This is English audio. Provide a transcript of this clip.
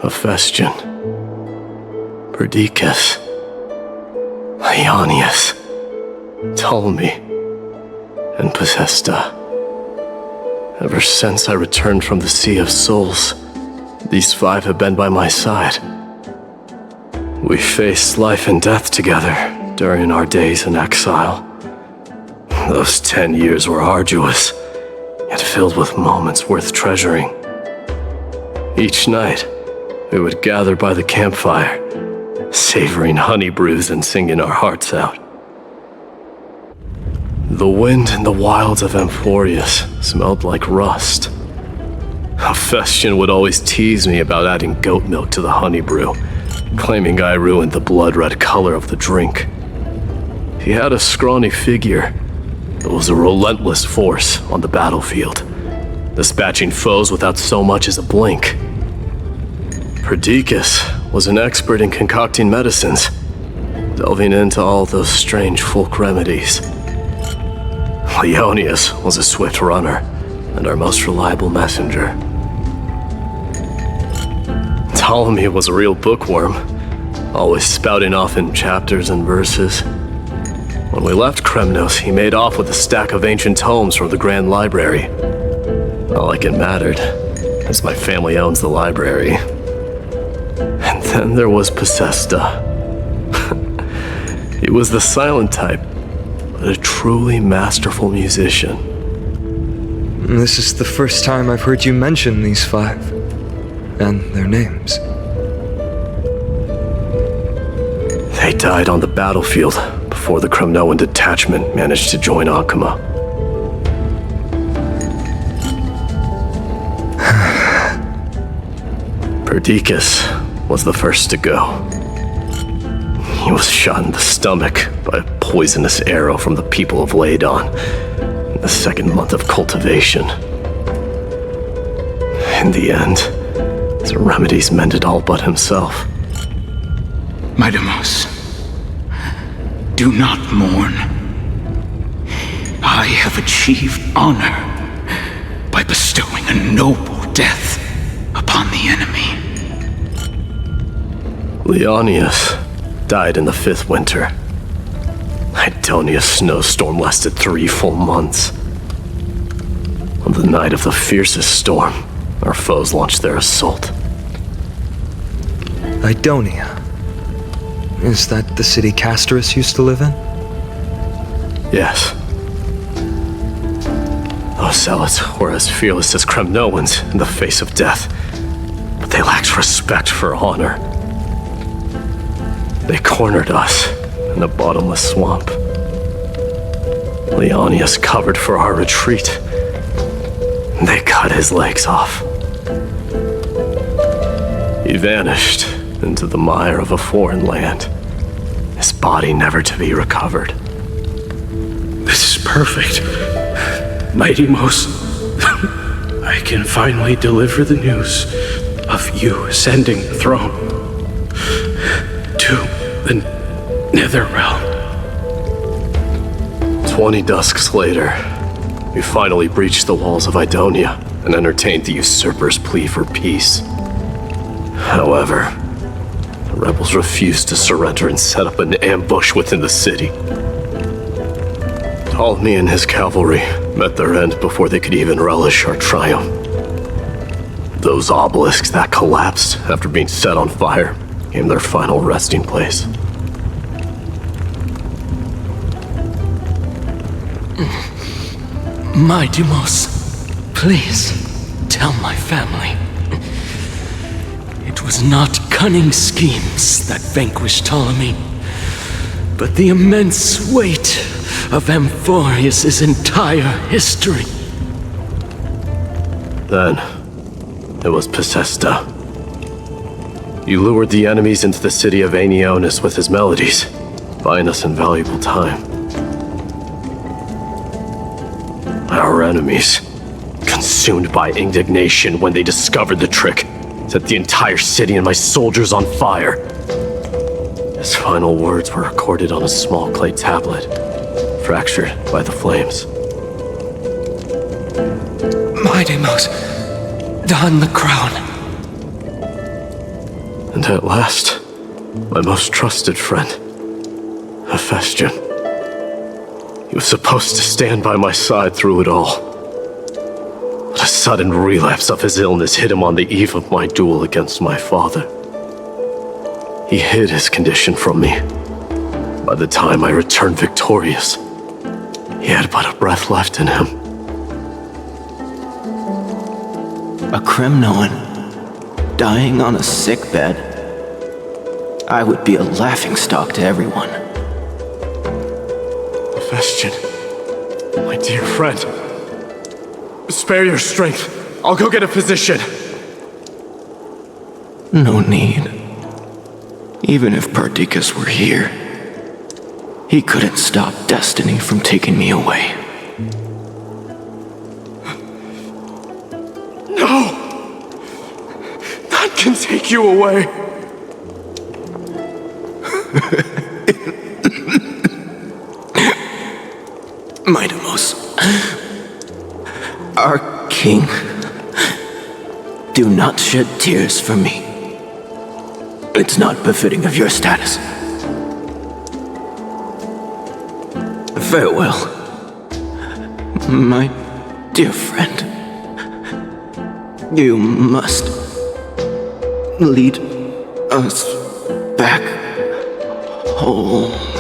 Hephaestion, Perdiccas, Ionius, Ptolemy, and Pacesta. Ever since I returned from the Sea of Souls, these 5 have been by my side. We faced life and death together during our days in exile. Those 10 years were arduous, yet filled with moments worth treasuring. Each night, we would gather by the campfire, savoring honey brews and singing our hearts out. The wind in the wilds of Amphoreus smelled like rust. Hephaestion would always tease me about adding goat milk to the honey brew, claiming I ruined the blood-red color of the drink. He had a scrawny figure, but was a relentless force on the battlefield, dispatching foes without so much as a blink. Perdiccas was an expert in concocting medicines, delving into all those strange folk remedies. Ionius was a swift runner and our most reliable messenger. Ptolemy was a real bookworm, always spouting off in chapters and verses. When we left Kremnos, he made off with a stack of ancient tomes from the Grand Library. Not like it mattered, as my family owns the library. And then there was Pacesta. He was the silent type, but a truly masterful musician. This is the first time I've heard you mention these 5, and their names. They died on the battlefield before the Kremnoan detachment managed to join Ankama. Perdiccas was the first to go. He was shot in the stomach by a poisonous arrow from the people of Laidon in the 2nd month of cultivation. In the end, the remedies mended all but himself. Mydeimos, do not mourn. I have achieved honor by bestowing a noble death upon the enemy. Leonius died in the 5th winter. Mydei's snowstorm lasted 3 full months. On the night of the fiercest storm, our foes launched their assault. Mydeia. Is that the city Castorus used to live in? Yes. Those zealots were as fearless as Kremnoans in the face of death, but they lacked respect for honor. They cornered us in a bottomless swamp. Leonius covered for our retreat. They cut his legs off. He vanished into the mire of a foreign land, his body never to be recovered. This is perfect. Mydeimos, I can finally deliver the news of you ascending the throne to the Nether Realm. 20 dusks later, we finally breached the walls of Idonia and entertained the usurper's plea for peace. However, the rebels refused to surrender and set up an ambush within the city. Ptolemy and his cavalry met their end before they could even relish our triumph. Those obelisks that collapsed after being set on fire became their final resting place. Mydeimos, please tell my family. It was not cunning schemes that vanquished Ptolemy, but the immense weight of Amphoreus' entire history. Then, it was Pacesta. He lured the enemies into the city of Aenionis with his melodies, buying us invaluable time. Our enemies, consumed by indignation when they discovered the trick, set the entire city and my soldiers on fire. His final words were recorded on a small clay tablet, fractured by the flames. Mydeimos, don the crown. And at last, my most trusted friend, Phainon. He was supposed to stand by my side through it all. But a sudden relapse of his illness hit him on the eve of my duel against my father. He hid his condition from me. By the time I returned victorious, he had but a breath left in him. A Kremnoan dying on a sickbed. I would be a laughingstock to everyone. Phainon, my dear friend, spare your strength. I'll go get a physician. No need. Even if Perdiccas were here, he couldn't stop destiny from taking me away. No! None can take you away. Mydeimos, our king, do not shed tears for me. It's not befitting of your status. Farewell, my dear friend. You must lead us back home.